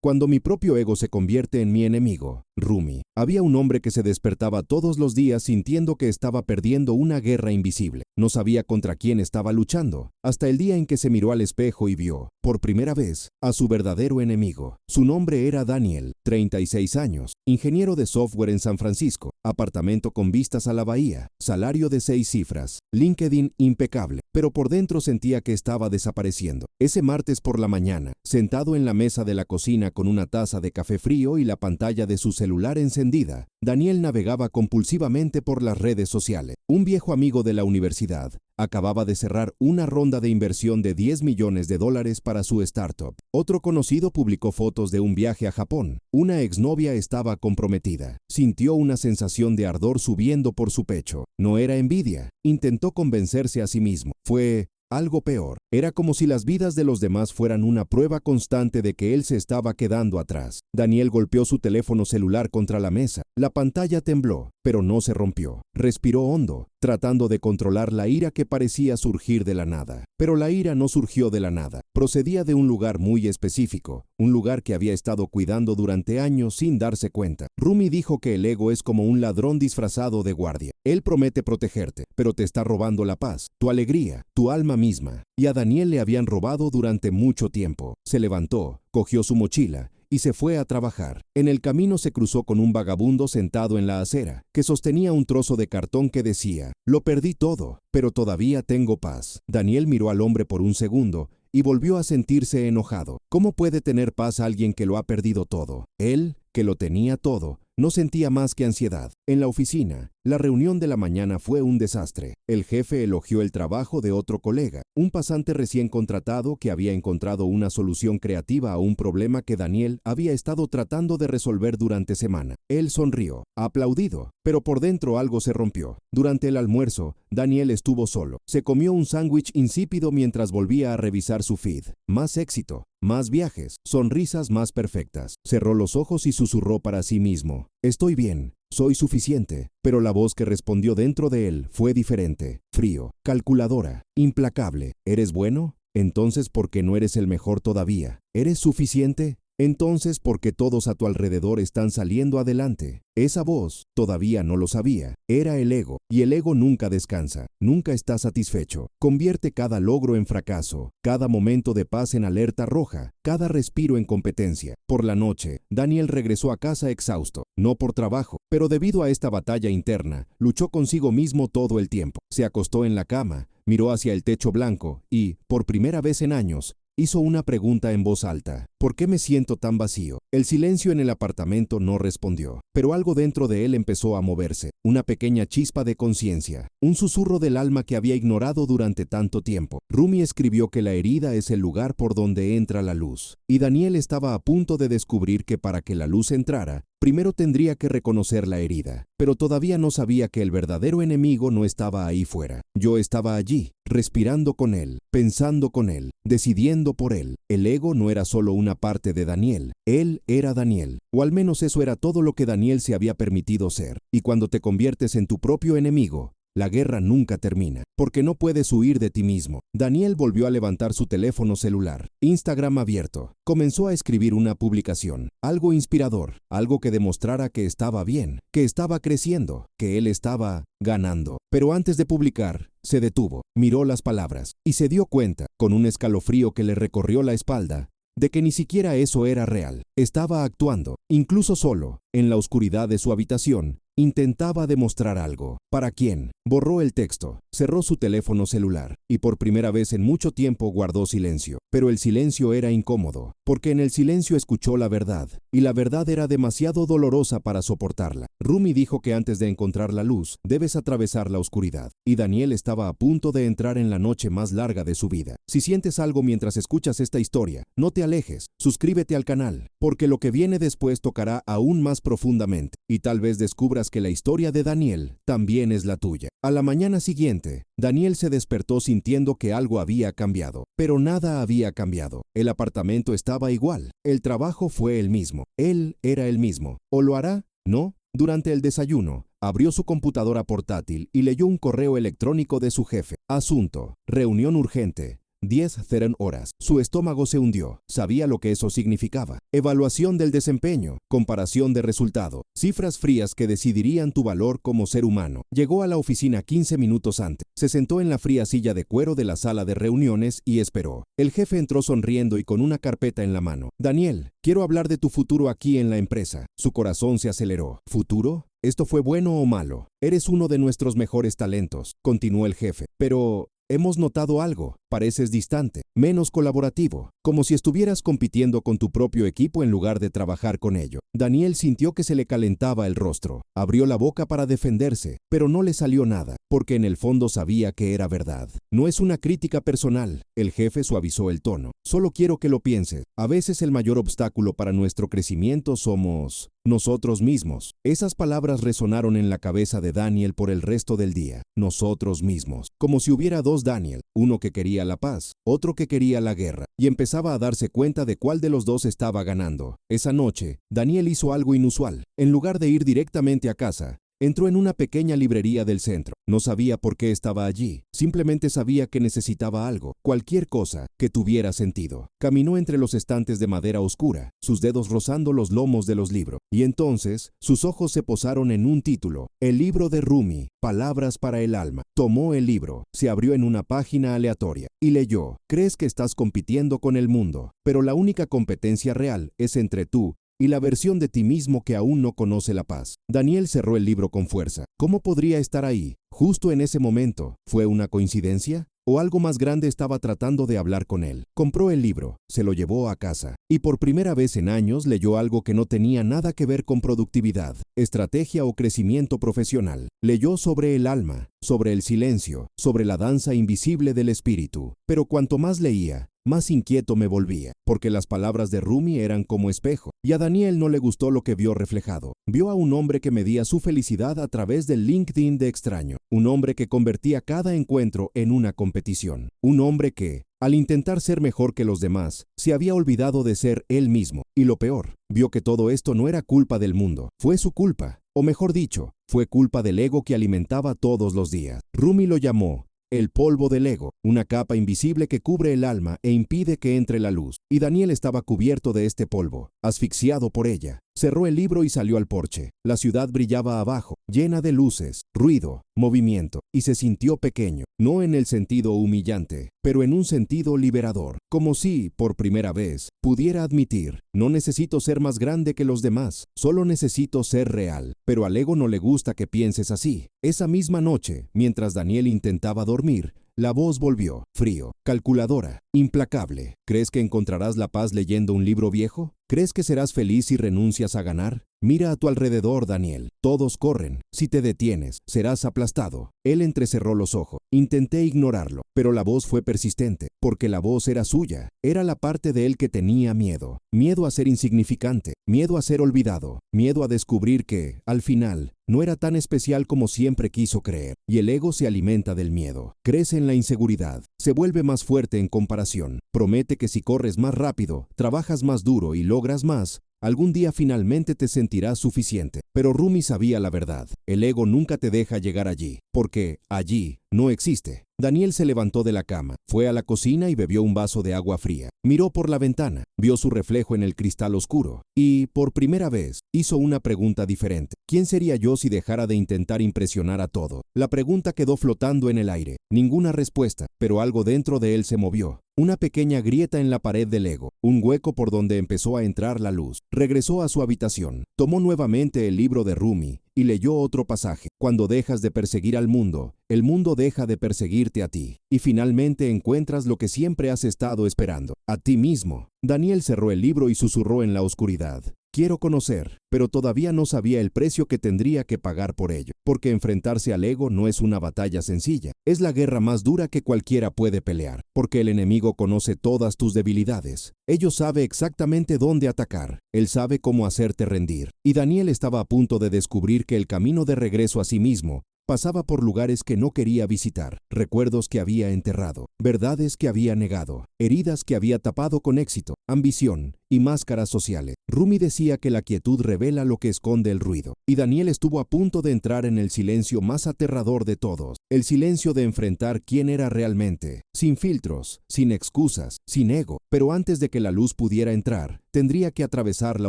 Cuando mi propio ego se convierte en mi enemigo. Rumi. Había un hombre que se despertaba todos los días sintiendo que estaba perdiendo una guerra invisible. No sabía contra quién estaba luchando, hasta el día en que se miró al espejo y vio, por primera vez, a su verdadero enemigo. Su nombre era Daniel, 36 años, ingeniero de software en San Francisco, apartamento con vistas a la bahía, salario de 6 cifras, LinkedIn impecable, pero por dentro sentía que estaba desapareciendo. Ese martes por la mañana, sentado en la mesa de la cocina con una taza de café frío y la pantalla de su celular encendida, Daniel navegaba compulsivamente por las redes sociales. Un viejo amigo de la universidad acababa de cerrar una ronda de inversión de $10 millones para su startup. Otro conocido publicó fotos de un viaje a Japón. Una exnovia estaba comprometida. Sintió una sensación de ardor subiendo por su pecho. No era envidia. Intentó convencerse a sí mismo. Fue algo peor. Era como si las vidas de los demás fueran una prueba constante de que él se estaba quedando atrás. Daniel golpeó su teléfono celular contra la mesa. La pantalla tembló, pero no se rompió. Respiró hondo, tratando de controlar la ira que parecía surgir de la nada. Pero la ira no surgió de la nada. Procedía de un lugar muy específico, un lugar que había estado cuidando durante años sin darse cuenta. Rumi dijo que el ego es como un ladrón disfrazado de guardia. Él promete protegerte, pero te está robando la paz, tu alegría, tu alma misma. Y a Daniel le habían robado durante mucho tiempo. Se levantó, cogió su mochila y se fue a trabajar. En el camino se cruzó con un vagabundo sentado en la acera, que sostenía un trozo de cartón que decía: «Lo perdí todo, pero todavía tengo paz». Daniel miró al hombre por un segundo y volvió a sentirse enojado. ¿Cómo puede tener paz alguien que lo ha perdido todo? Él, que lo tenía todo, no sentía más que ansiedad. En la oficina, la reunión de la mañana fue un desastre. El jefe elogió el trabajo de otro colega, un pasante recién contratado que había encontrado una solución creativa a un problema que Daniel había estado tratando de resolver durante semana. Él sonrió, aplaudido, pero por dentro algo se rompió. Durante el almuerzo, Daniel estuvo solo. Se comió un sándwich insípido mientras volvía a revisar su feed. Más éxito, más viajes, sonrisas más perfectas. Cerró los ojos y susurró para sí mismo: «Estoy bien, soy suficiente». Pero la voz que respondió dentro de él fue diferente, frío, calculadora, implacable. ¿Eres bueno? Entonces, ¿por qué no eres el mejor todavía? ¿Eres suficiente? Entonces, ¿por qué todos a tu alrededor están saliendo adelante? Esa voz, todavía no lo sabía, era el ego, y el ego nunca descansa, nunca está satisfecho. Convierte cada logro en fracaso, cada momento de paz en alerta roja, cada respiro en competencia. Por la noche, Daniel regresó a casa exhausto, no por trabajo, pero debido a esta batalla interna, luchó consigo mismo todo el tiempo. Se acostó en la cama, miró hacia el techo blanco y, por primera vez en años, hizo una pregunta en voz alta: ¿por qué me siento tan vacío? El silencio en el apartamento no respondió, pero algo dentro de él empezó a moverse, una pequeña chispa de conciencia, un susurro del alma que había ignorado durante tanto tiempo. Rumi escribió que la herida es el lugar por donde entra la luz, y Daniel estaba a punto de descubrir que para que la luz entrara, primero tendría que reconocer la herida, pero todavía no sabía que el verdadero enemigo no estaba ahí fuera. Yo estaba allí, respirando con él, pensando con él, decidiendo por él. El ego no era solo una parte de Daniel, él era Daniel, o al menos eso era todo lo que Daniel se había permitido ser. Y cuando te conviertes en tu propio enemigo, la guerra nunca termina, porque no puedes huir de ti mismo. Daniel volvió a levantar su teléfono celular, Instagram abierto. Comenzó a escribir una publicación, algo inspirador, algo que demostrara que estaba bien, que estaba creciendo, que él estaba ganando. Pero antes de publicar, se detuvo, miró las palabras y se dio cuenta, con un escalofrío que le recorrió la espalda, de que ni siquiera eso era real. Estaba actuando, incluso solo, en la oscuridad de su habitación. Intentaba demostrar algo. ¿Para quién? Borró el texto, cerró su teléfono celular y por primera vez en mucho tiempo guardó silencio. Pero el silencio era incómodo, porque en el silencio escuchó la verdad, y la verdad era demasiado dolorosa para soportarla. Rumi dijo que antes de encontrar la luz, debes atravesar la oscuridad, y Daniel estaba a punto de entrar en la noche más larga de su vida. Si sientes algo mientras escuchas esta historia, no te alejes, suscríbete al canal, porque lo que viene después tocará aún más profundamente, y tal vez descubras que la historia de Daniel también es la tuya. A la mañana siguiente, Daniel se despertó sintiendo que algo había cambiado, pero nada había cambiado. El apartamento estaba igual, el trabajo fue el mismo, él era el mismo. ¿O lo hará? ¿No? Durante el desayuno, abrió su computadora portátil y leyó un correo electrónico de su jefe. Asunto: reunión urgente. 10 Theron horas. Su estómago se hundió. Sabía lo que eso significaba. Evaluación del desempeño, comparación de resultado, cifras frías que decidirían tu valor como ser humano. Llegó a la oficina 15 minutos antes. Se sentó en la fría silla de cuero de la sala de reuniones y esperó. El jefe entró sonriendo y con una carpeta en la mano. Daniel, quiero hablar de tu futuro aquí en la empresa. Su corazón se aceleró. ¿Futuro? ¿Esto fue bueno o malo? Eres uno de nuestros mejores talentos, continuó el jefe. Pero hemos notado algo. Pareces distante, menos colaborativo, como si estuvieras compitiendo con tu propio equipo en lugar de trabajar con ello. Daniel sintió que se le calentaba el rostro. Abrió la boca para defenderse, pero no le salió nada, porque en el fondo sabía que era verdad. No es una crítica personal. El jefe suavizó el tono. Solo quiero que lo pienses. A veces el mayor obstáculo para nuestro crecimiento somos nosotros mismos. Esas palabras resonaron en la cabeza de Daniel por el resto del día. Nosotros mismos. Como si hubiera dos Daniel, uno que quería la paz, otro que quería la guerra, y empezaba a darse cuenta de cuál de los dos estaba ganando. Esa noche, Daniel hizo algo inusual. En lugar de ir directamente a casa, entró en una pequeña librería del centro. No sabía por qué estaba allí. Simplemente sabía que necesitaba algo, cualquier cosa que tuviera sentido. Caminó entre los estantes de madera oscura, sus dedos rozando los lomos de los libros. Y entonces, sus ojos se posaron en un título. El libro de Rumi, Palabras para el alma. Tomó el libro, se abrió en una página aleatoria y leyó. Crees que estás compitiendo con el mundo, pero la única competencia real es entre tú y la versión de ti mismo que aún no conoce la paz. Daniel cerró el libro con fuerza. ¿Cómo podría estar ahí, justo en ese momento? ¿Fue una coincidencia? ¿O algo más grande estaba tratando de hablar con él? Compró el libro, se lo llevó a casa, y por primera vez en años leyó algo que no tenía nada que ver con productividad, estrategia o crecimiento profesional. Leyó sobre el alma, sobre el silencio, sobre la danza invisible del espíritu. Pero cuanto más leía, más inquieto me volvía, porque las palabras de Rumi eran como espejo, y a Daniel no le gustó lo que vio reflejado. Vio a un hombre que medía su felicidad a través del LinkedIn de extraño, un hombre que convertía cada encuentro en una competición, un hombre que, al intentar ser mejor que los demás, se había olvidado de ser él mismo. Y lo peor, vio que todo esto no era culpa del mundo, fue su culpa, o mejor dicho, fue culpa del ego que alimentaba todos los días. Rumi lo llamó el polvo del ego, una capa invisible que cubre el alma e impide que entre la luz. Y Daniel estaba cubierto de este polvo, asfixiado por ella. Cerró el libro y salió al porche. La ciudad brillaba abajo, llena de luces, ruido, movimiento, y se sintió pequeño, no en el sentido humillante, pero en un sentido liberador, como si, por primera vez, pudiera admitir, no necesito ser más grande que los demás, solo necesito ser real. Pero al ego no le gusta que pienses así. Esa misma noche, mientras Daniel intentaba dormir, la voz volvió, frío, calculadora, implacable. ¿Crees que encontrarás la paz leyendo un libro viejo? ¿Crees que serás feliz si renuncias a ganar? Mira a tu alrededor, Daniel. Todos corren. Si te detienes, serás aplastado. Él entrecerró los ojos. Intenté ignorarlo, pero la voz fue persistente, porque la voz era suya. Era la parte de él que tenía miedo. Miedo a ser insignificante, miedo a ser olvidado, miedo a descubrir que, al final, no era tan especial como siempre quiso creer. Y el ego se alimenta del miedo. Crece en la inseguridad. Se vuelve más fuerte en comparación. Promete que si corres más rápido, trabajas más duro y logras más, algún día finalmente te sentirás suficiente. Pero Rumi sabía la verdad. El ego nunca te deja llegar allí, porque allí no existe. Daniel se levantó de la cama, fue a la cocina y bebió un vaso de agua fría. Miró por la ventana, vio su reflejo en el cristal oscuro y, por primera vez, hizo una pregunta diferente. ¿Quién sería yo si dejara de intentar impresionar a todo? La pregunta quedó flotando en el aire. Ninguna respuesta, pero algo dentro de él se movió. Una pequeña grieta en la pared del ego, un hueco por donde empezó a entrar la luz. Regresó a su habitación, tomó nuevamente el libro de Rumi y leyó otro pasaje. Cuando dejas de perseguir al mundo, el mundo deja de perseguirte a ti. Y finalmente encuentras lo que siempre has estado esperando, a ti mismo. Daniel cerró el libro y susurró en la oscuridad. Quiero conocer, pero todavía no sabía el precio que tendría que pagar por ello, porque enfrentarse al ego no es una batalla sencilla, es la guerra más dura que cualquiera puede pelear, porque el enemigo conoce todas tus debilidades. Él sabe exactamente dónde atacar, él sabe cómo hacerte rendir. Y Daniel estaba a punto de descubrir que el camino de regreso a sí mismo pasaba por lugares que no quería visitar, recuerdos que había enterrado, verdades que había negado, heridas que había tapado con éxito, ambición y máscaras sociales. Rumi decía que la quietud revela lo que esconde el ruido, y Daniel estuvo a punto de entrar en el silencio más aterrador de todos, el silencio de enfrentar quién era realmente, sin filtros, sin excusas, sin ego. Pero antes de que la luz pudiera entrar, tendría que atravesar la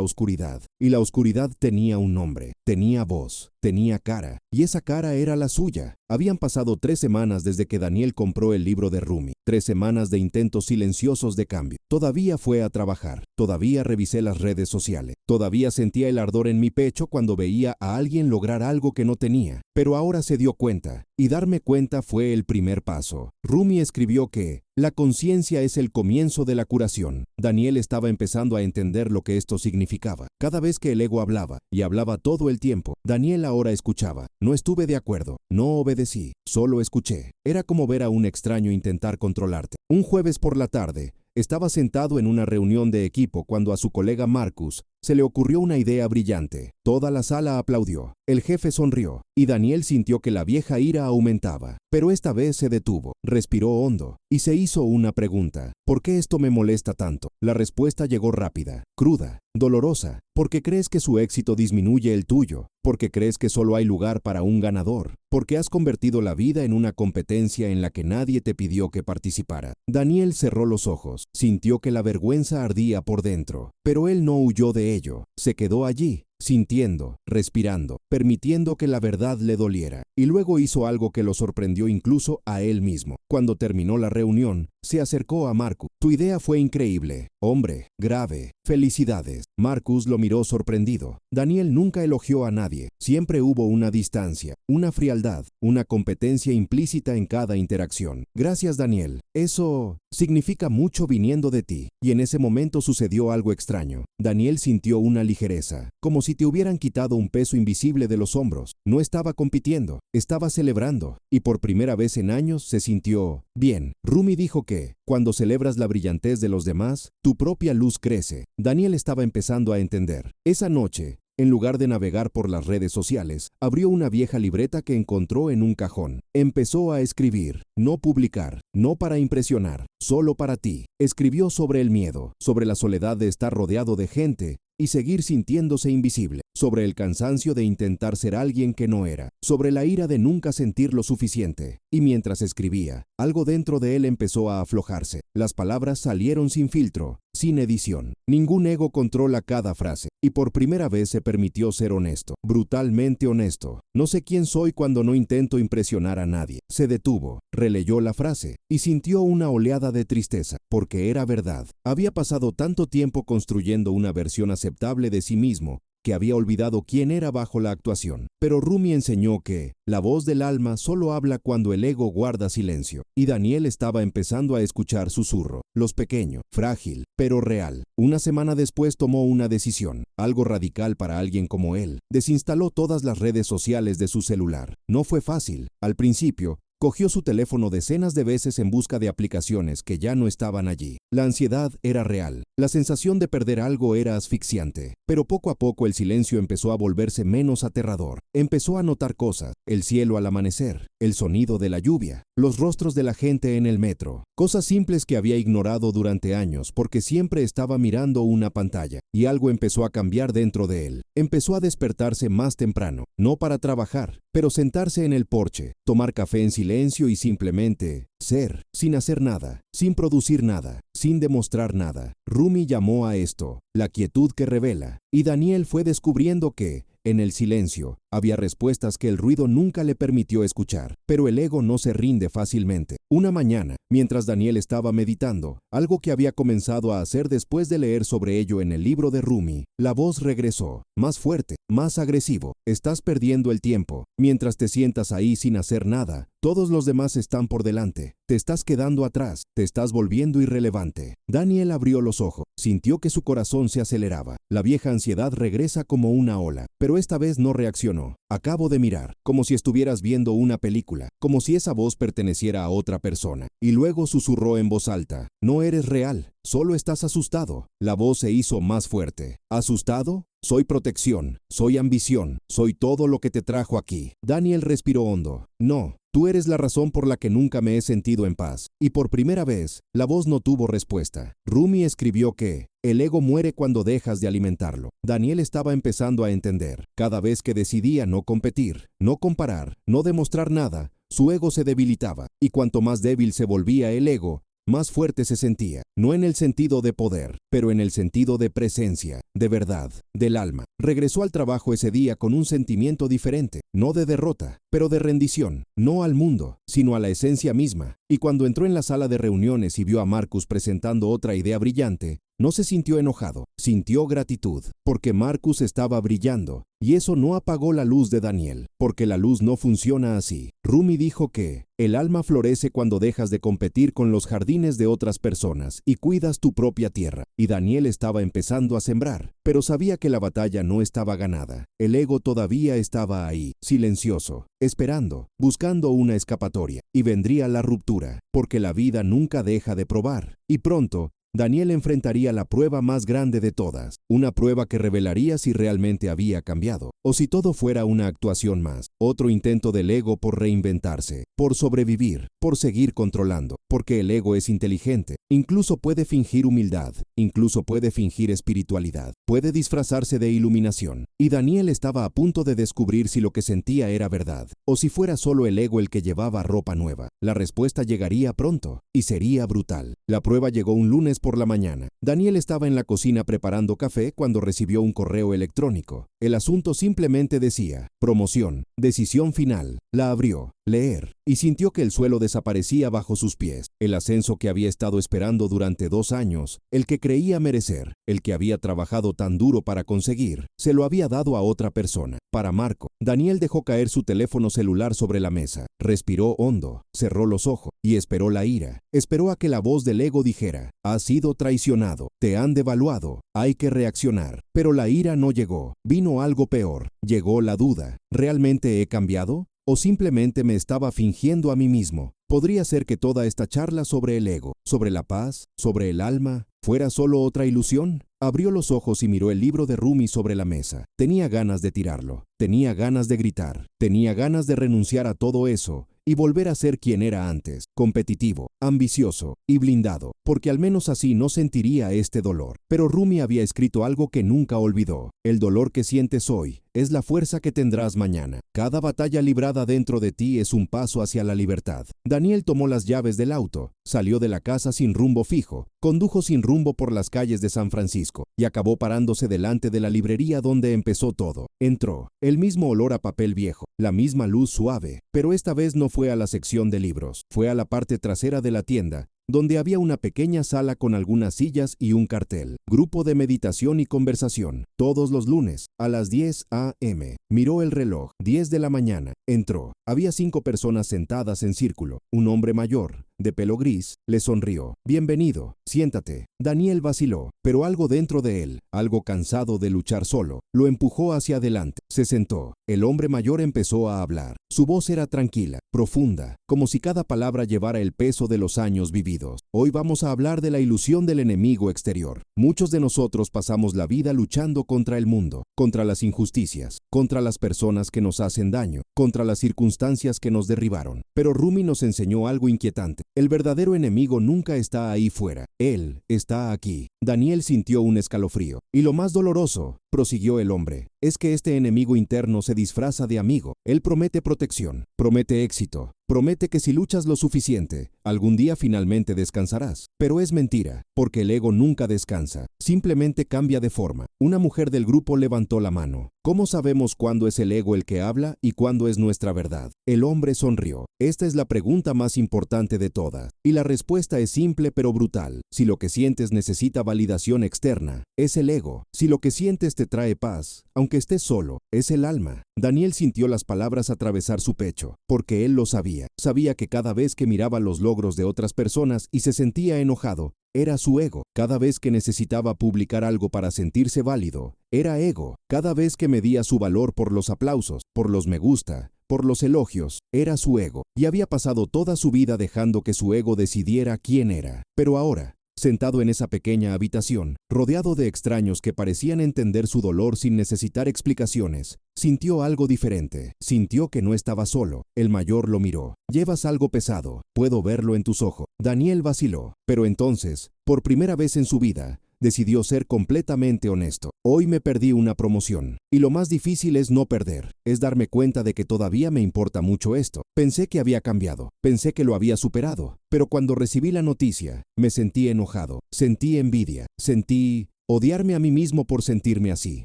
oscuridad, y la oscuridad tenía un nombre, tenía voz, tenía cara, y esa cara era la suya. Habían pasado 3 semanas desde que Daniel compró el libro de Rumi, 3 semanas de intentos silenciosos de cambio. Todavía fue a trabajar, todavía revisé las redes sociales, todavía sentía el ardor en mi pecho cuando veía a alguien lograr algo que no tenía, pero ahora se dio cuenta, y darme cuenta fue el primer paso. Rumi escribió que la conciencia es el comienzo de la curación. Daniel estaba empezando a entender lo que esto significaba. Cada vez que el ego hablaba, y hablaba todo el tiempo, Daniel ahora escuchaba. No estuve de acuerdo, no obedecí, solo escuché. Era como ver a un extraño intentar controlarte. Un jueves por la tarde, estaba sentado en una reunión de equipo cuando a su colega Marcus se le ocurrió una idea brillante. Toda la sala aplaudió. El jefe sonrió, y Daniel sintió que la vieja ira aumentaba. Pero esta vez se detuvo, respiró hondo, y se hizo una pregunta. ¿Por qué esto me molesta tanto? La respuesta llegó rápida, cruda, dolorosa. Porque crees que su éxito disminuye el tuyo. Porque crees que solo hay lugar para un ganador. Porque has convertido la vida en una competencia en la que nadie te pidió que participara. Daniel cerró los ojos, sintió que la vergüenza ardía por dentro, pero él no huyó de ello, se quedó allí, sintiendo, respirando, permitiendo que la verdad le doliera. Y luego hizo algo que lo sorprendió incluso a él mismo. Cuando terminó la reunión, se acercó a Marcus. Tu idea fue increíble. Hombre, grave. Felicidades. Marcus lo miró sorprendido. Daniel nunca elogió a nadie. Siempre hubo una distancia, una frialdad, una competencia implícita en cada interacción. Gracias, Daniel. Eso significa mucho viniendo de ti. Y en ese momento sucedió algo extraño. Daniel sintió una ligereza, como si te hubieran quitado un peso invisible de los hombros. No estaba compitiendo, estaba celebrando, y por primera vez en años se sintió bien. Rumi dijo que, cuando celebras la brillantez de los demás, tu propia luz crece. Daniel estaba empezando a entender. Esa noche, en lugar de navegar por las redes sociales, abrió una vieja libreta que encontró en un cajón. Empezó a escribir, no publicar, no para impresionar, solo para ti. Escribió sobre el miedo, sobre la soledad de estar rodeado de gente y seguir sintiéndose invisible, sobre el cansancio de intentar ser alguien que no era, sobre la ira de nunca sentir lo suficiente. Y mientras escribía, algo dentro de él empezó a aflojarse. Las palabras salieron sin filtro, sin edición. Ningún ego controla cada frase, y por primera vez se permitió ser honesto, brutalmente honesto. No sé quién soy cuando no intento impresionar a nadie. Se detuvo, releyó la frase, y sintió una oleada de tristeza, porque era verdad. Había pasado tanto tiempo construyendo una versión aceptable de sí mismo, que había olvidado quién era bajo la actuación. Pero Rumi enseñó que la voz del alma solo habla cuando el ego guarda silencio, y Daniel estaba empezando a escuchar susurro, los pequeño, frágil, pero real. Una semana después tomó una decisión, algo radical para alguien como él. Desinstaló todas las redes sociales de su celular. No fue fácil. Al principio, cogió su teléfono decenas de veces en busca de aplicaciones que ya no estaban allí. La ansiedad era real. La sensación de perder algo era asfixiante. Pero poco a poco el silencio empezó a volverse menos aterrador. Empezó a notar cosas, el cielo al amanecer, el sonido de la lluvia, los rostros de la gente en el metro. Cosas simples que había ignorado durante años porque siempre estaba mirando una pantalla. Y algo empezó a cambiar dentro de él. Empezó a despertarse más temprano, no para trabajar, pero sentarse en el porche, tomar café en silencio y simplemente ser, sin hacer nada, sin producir nada, sin demostrar nada. Rumi llamó a esto la quietud que revela, y Daniel fue descubriendo que, en el silencio, había respuestas que el ruido nunca le permitió escuchar, pero el ego no se rinde fácilmente. Una mañana, mientras Daniel estaba meditando, algo que había comenzado a hacer después de leer sobre ello en el libro de Rumi, la voz regresó, más fuerte, más agresivo. Estás perdiendo el tiempo. Mientras te sientas ahí sin hacer nada, todos los demás están por delante. Te estás quedando atrás, te estás volviendo irrelevante. Daniel abrió los ojos, sintió que su corazón se aceleraba. La vieja ansiedad regresa como una ola, pero esta vez no reaccionó. Acabo de mirar, como si estuvieras viendo una película, como si esa voz perteneciera a otra persona. Y luego susurró en voz alta, no eres real, solo estás asustado. La voz se hizo más fuerte. ¿Asustado? Soy protección, soy ambición, soy todo lo que te trajo aquí. Daniel respiró hondo. No, Tú eres la razón por la que nunca me he sentido en paz. Y por primera vez, la voz no tuvo respuesta. Rumi escribió que el ego muere cuando dejas de alimentarlo. Daniel estaba empezando a entender. Cada vez que decidía no competir, no comparar, no demostrar nada, su ego se debilitaba. Y cuanto más débil se volvía el ego, más fuerte se sentía, no en el sentido de poder, pero en el sentido de presencia, de verdad, del alma. Regresó al trabajo ese día con un sentimiento diferente, no de derrota, pero de rendición, no al mundo, sino a la esencia misma. Y cuando entró en la sala de reuniones y vio a Marcus presentando otra idea brillante, no se sintió enojado, sintió gratitud, porque Marcus estaba brillando, y eso no apagó la luz de Daniel, porque la luz no funciona así. Rumi dijo que el alma florece cuando dejas de competir con los jardines de otras personas y cuidas tu propia tierra. Y Daniel estaba empezando a sembrar, pero sabía que la batalla no estaba ganada. El ego todavía estaba ahí, silencioso, esperando, buscando una escapatoria. Y vendría la ruptura, porque la vida nunca deja de probar. Y pronto, Daniel enfrentaría la prueba más grande de todas, una prueba que revelaría si realmente había cambiado, o si todo fuera una actuación más, otro intento del ego por reinventarse, por sobrevivir, por seguir controlando, porque el ego es inteligente, incluso puede fingir humildad, incluso puede fingir espiritualidad, puede disfrazarse de iluminación, y Daniel estaba a punto de descubrir si lo que sentía era verdad, o si fuera solo el ego el que llevaba ropa nueva. La respuesta llegaría pronto, y sería brutal. La prueba llegó un lunes por la mañana. Daniel estaba en la cocina preparando café cuando recibió un correo electrónico. El asunto simplemente decía, promoción, decisión final. La abrió, leer, y sintió que el suelo desaparecía bajo sus pies. El ascenso que había estado esperando durante 2 años, el que creía merecer, el que había trabajado tan duro para conseguir, se lo había dado a otra persona, para Marco. Daniel dejó caer su teléfono celular sobre la mesa, respiró hondo, cerró los ojos y esperó la ira. Esperó a que la voz del ego dijera, has sido traicionado, te han devaluado, hay que reaccionar. Pero la ira no llegó, vino algo peor, llegó la duda. ¿Realmente he cambiado? ¿O simplemente me estaba fingiendo a mí mismo? Podría ser que toda esta charla sobre el ego, sobre la paz, sobre el alma, fuera solo otra ilusión. Abrió los ojos y miró el libro de Rumi sobre la mesa. Tenía ganas de tirarlo, tenía ganas de gritar, tenía ganas de renunciar a todo eso y volver a ser quien era antes, competitivo, ambicioso y blindado, porque al menos así no sentiría este dolor. Pero Rumi había escrito algo que nunca olvidó. El dolor que sientes hoy es la fuerza que tendrás mañana. Cada batalla librada dentro de ti es un paso hacia la libertad. Daniel tomó las llaves del auto, salió de la casa sin rumbo fijo, condujo sin rumbo por las calles de San Francisco y acabó parándose delante de la librería donde empezó todo. Entró, el mismo olor a papel viejo, la misma luz suave, pero esta vez no fue a la sección de libros, fue a la parte trasera de la tienda, donde había una pequeña sala con algunas sillas y un cartel. Grupo de meditación y conversación, todos los lunes, a las 10 a.m. Miró el reloj, 10 de la mañana. Entró. Había 5 personas sentadas en círculo. Un hombre mayor, de pelo gris, le sonrió. Bienvenido, siéntate. Daniel vaciló, pero algo dentro de él, algo cansado de luchar solo, lo empujó hacia adelante. Se sentó. El hombre mayor empezó a hablar. Su voz era tranquila, profunda, como si cada palabra llevara el peso de los años vividos. Hoy vamos a hablar de la ilusión del enemigo exterior. Muchos de nosotros pasamos la vida luchando contra el mundo, contra las injusticias, contra las personas que nos hacen daño, contra las circunstancias que nos derribaron. Pero Rumi nos enseñó algo inquietante. El verdadero enemigo nunca está ahí fuera. Él está aquí. Daniel sintió un escalofrío. Y lo más doloroso, prosiguió el hombre, es que este enemigo interno se disfraza de amigo. Él promete protección, promete éxito, promete que si luchas lo suficiente, algún día finalmente descansarás. Pero es mentira, porque el ego nunca descansa, simplemente cambia de forma. Una mujer del grupo levantó la mano. ¿Cómo sabemos cuándo es el ego el que habla y cuándo es nuestra verdad? El hombre sonrió. Esta es la pregunta más importante de todas. Y la respuesta es simple pero brutal. Si lo que sientes necesita validación externa, es el ego. Si lo que sientes te trae paz, aunque estés solo, es el alma. Daniel sintió las palabras atravesar su pecho, porque él lo sabía. Sabía que cada vez que miraba los logros de otras personas y se sentía enojado, era su ego. Cada vez que necesitaba publicar algo para sentirse válido, era ego. Cada vez que medía su valor por los aplausos, por los me gusta, por los elogios, era su ego. Y había pasado toda su vida dejando que su ego decidiera quién era. Pero ahora, Sentado en esa pequeña habitación, rodeado de extraños que parecían entender su dolor sin necesitar explicaciones, sintió algo diferente. Sintió que no estaba solo. El mayor lo miró. «Llevas algo pesado. Puedo verlo en tus ojos». Daniel vaciló. Pero entonces, por primera vez en su vida, decidió ser completamente honesto. «Hoy me perdí una promoción. Y lo más difícil es no perder. Es darme cuenta de que todavía me importa mucho esto. Pensé que había cambiado. Pensé que lo había superado. Pero cuando recibí la noticia, me sentí enojado. Sentí envidia. Sentí odiarme a mí mismo por sentirme así».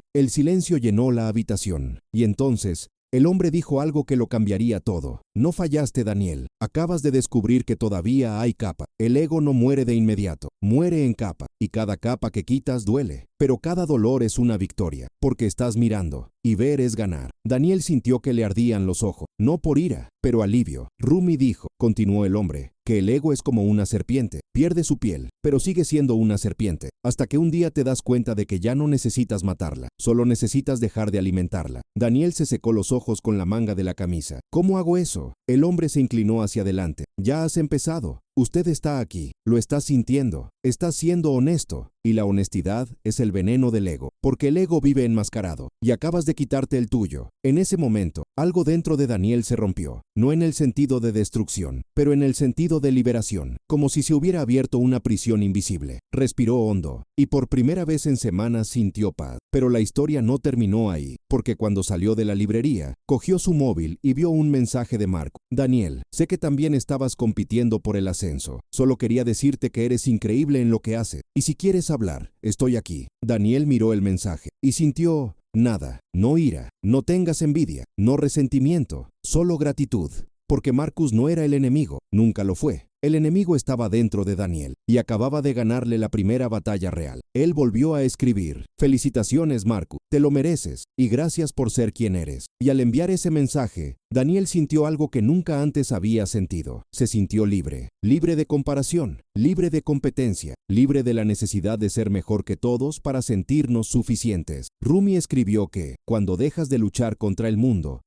El silencio llenó la habitación. Y entonces, el hombre dijo algo que lo cambiaría todo. «No fallaste, Daniel. Acabas de descubrir que todavía hay capa. El ego no muere de inmediato. Muere en capa. Y cada capa que quitas duele. Pero cada dolor es una victoria. Porque estás mirando. Y ver es ganar». Daniel sintió que le ardían los ojos. No por ira, pero alivio. «Rumi dijo», continuó el hombre, «que el ego es como una serpiente. Pierde su piel, pero sigue siendo una serpiente. Hasta que un día te das cuenta de que ya no necesitas matarla. Solo necesitas dejar de alimentarla». Daniel se secó los ojos con la manga de la camisa. «¿Cómo hago eso?». El hombre se inclinó hacia adelante. «Ya has empezado. Usted está aquí, lo está sintiendo, está siendo honesto, y la honestidad es el veneno del ego, porque el ego vive enmascarado, y acabas de quitarte el tuyo». En ese momento, algo dentro de Daniel se rompió, no en el sentido de destrucción, pero en el sentido de liberación, como si se hubiera abierto una prisión invisible. Respiró hondo, y por primera vez en semanas sintió paz. Pero la historia no terminó ahí, porque cuando salió de la librería, cogió su móvil y vio un mensaje de Marco. «Daniel, sé que también estabas compitiendo por el ascenso. Solo quería decirte que eres increíble en lo que haces. Y si quieres hablar, estoy aquí». Daniel miró el mensaje y sintió nada, no ira, no tengas envidia, no resentimiento, solo gratitud. Porque Marcus no era el enemigo, nunca lo fue. El enemigo estaba dentro de Daniel y acababa de ganarle la primera batalla real. Él volvió a escribir: «Felicitaciones, Marcus, te lo mereces y gracias por ser quien eres». Y al enviar ese mensaje, Daniel sintió algo que nunca antes había sentido. Se sintió libre, libre de comparación, libre de competencia, libre de la necesidad de ser mejor que todos para sentirnos suficientes. Rumi escribió que, cuando dejas de luchar contra el mundo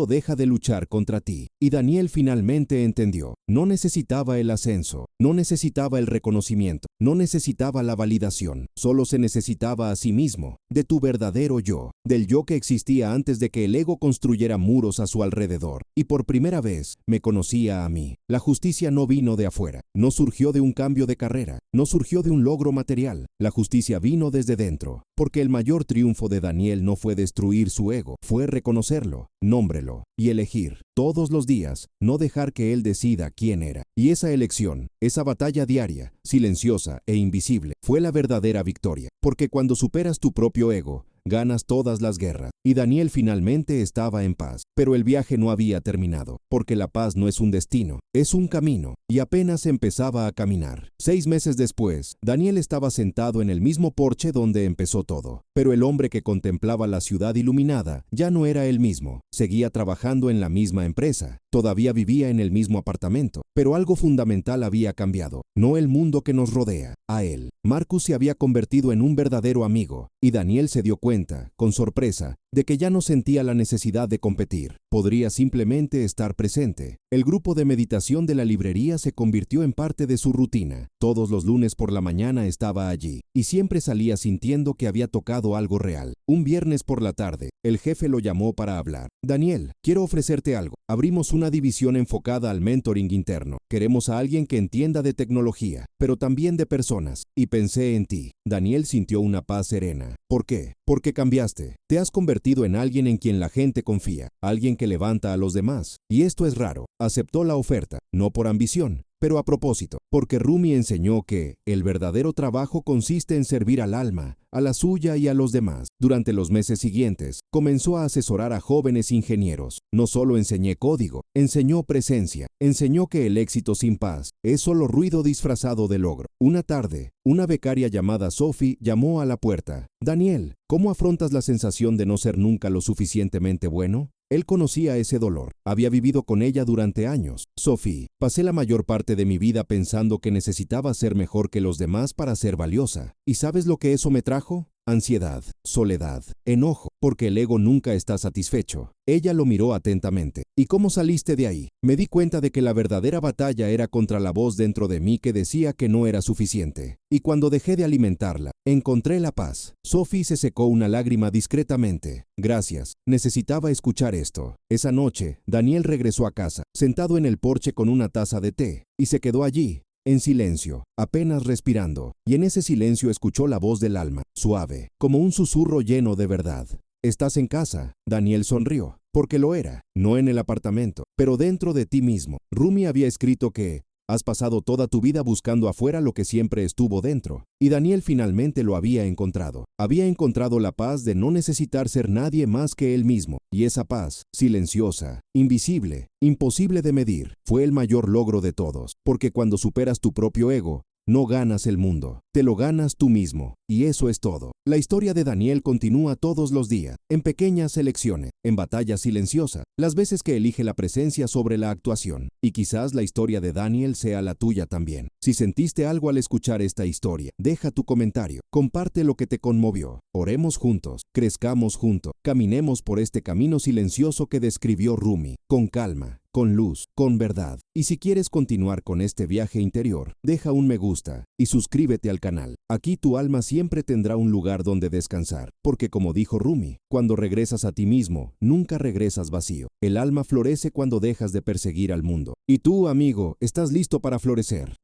deja de luchar contra ti. Y Daniel finalmente entendió. No necesitaba el ascenso, no necesitaba el reconocimiento, no necesitaba la validación, solo se necesitaba a sí mismo, de tu verdadero yo, del yo que existía antes de que el ego construyera muros a su alrededor. Y por primera vez me conocía a mí. La justicia no vino de afuera, no surgió de un cambio de carrera, no surgió de un logro material. La justicia vino desde dentro, porque el mayor triunfo de Daniel no fue destruir su ego, fue reconocerlo, nómbrelo, y elegir, todos los días, no dejar que él decida quién era. Y esa elección, esa batalla diaria, silenciosa e invisible, fue la verdadera victoria. Porque cuando superas tu propio ego, ganas todas las guerras. Y Daniel finalmente estaba en paz. Pero el viaje no había terminado, porque la paz no es un destino, es un camino, y apenas empezaba a caminar. 6 meses después, Daniel estaba sentado en el mismo porche donde empezó todo. Pero el hombre que contemplaba la ciudad iluminada ya no era el mismo. Seguía trabajando en la misma empresa, todavía vivía en el mismo apartamento, pero algo fundamental había cambiado. No el mundo que nos rodea, a él. Marcus se había convertido en un verdadero amigo, y Daniel se dio cuenta, con sorpresa, de que ya no sentía la necesidad de competir. Podría simplemente estar presente. El grupo de meditación de la librería se convirtió en parte de su rutina. Todos los lunes por la mañana estaba allí, y siempre salía sintiendo que había tocado algo real. Un viernes por la tarde, el jefe lo llamó para hablar. «Daniel, quiero ofrecerte algo. Abrimos una división enfocada al mentoring interno. Queremos a alguien que entienda de tecnología, pero también de personas. Y pensé en ti». Daniel sintió una paz serena. ¿Por qué? Porque cambiaste. Te has convertido en alguien en quien la gente confía, alguien que levanta a los demás. Y esto es raro. Aceptó la oferta, no por ambición, pero a propósito, porque Rumi enseñó que el verdadero trabajo consiste en servir al alma, a la suya y a los demás. Durante los meses siguientes, comenzó a asesorar a jóvenes ingenieros. No solo enseñé código, enseñó presencia, enseñó que el éxito sin paz es solo ruido disfrazado de logro. Una tarde, una becaria llamada Sophie llamó a la puerta. «Daniel, ¿cómo afrontas la sensación de no ser nunca lo suficientemente bueno?». Él conocía ese dolor. Había vivido con ella durante años. «Sophie, pasé la mayor parte de mi vida pensando que necesitaba ser mejor que los demás para ser valiosa. ¿Y sabes lo que eso me trajo? ansiedad, soledad, enojo, porque el ego nunca está satisfecho. Ella lo miró atentamente. ¿Y cómo saliste de ahí? Me di cuenta de que la verdadera batalla era contra la voz dentro de mí que decía que no era suficiente. Y cuando dejé de alimentarla, encontré la paz. Sophie se secó una lágrima discretamente. Gracias, necesitaba escuchar esto. Esa noche, Daniel regresó a casa, sentado en el porche con una taza de té, y se quedó allí, en silencio, apenas respirando, y en ese silencio escuchó la voz del alma, suave, como un susurro lleno de verdad. ¿Estás en casa? Daniel sonrió, porque lo era, no en el apartamento, pero dentro de ti mismo. Rumi había escrito que has pasado toda tu vida buscando afuera lo que siempre estuvo dentro, y Daniel finalmente lo había encontrado. Había encontrado la paz de no necesitar ser nadie más que él mismo, y esa paz, silenciosa, invisible, imposible de medir, fue el mayor logro de todos, porque cuando superas tu propio ego, no ganas el mundo, te lo ganas tú mismo, y eso es todo. La historia de Daniel continúa todos los días, en pequeñas elecciones, en batallas silenciosas, las veces que elige la presencia sobre la actuación. Y quizás la historia de Daniel sea la tuya también. Si sentiste algo al escuchar esta historia, deja tu comentario, comparte lo que te conmovió. Oremos juntos, crezcamos juntos, caminemos por este camino silencioso que describió Rumi, con calma, con luz, con verdad. Y si quieres continuar con este viaje interior, deja un me gusta y suscríbete al canal. Aquí tu alma siempre tendrá un lugar donde descansar, porque como dijo Rumi, cuando regresas a ti mismo, nunca regresas vacío. El alma florece cuando dejas de perseguir al mundo. Y tú, amigo, estás listo para florecer.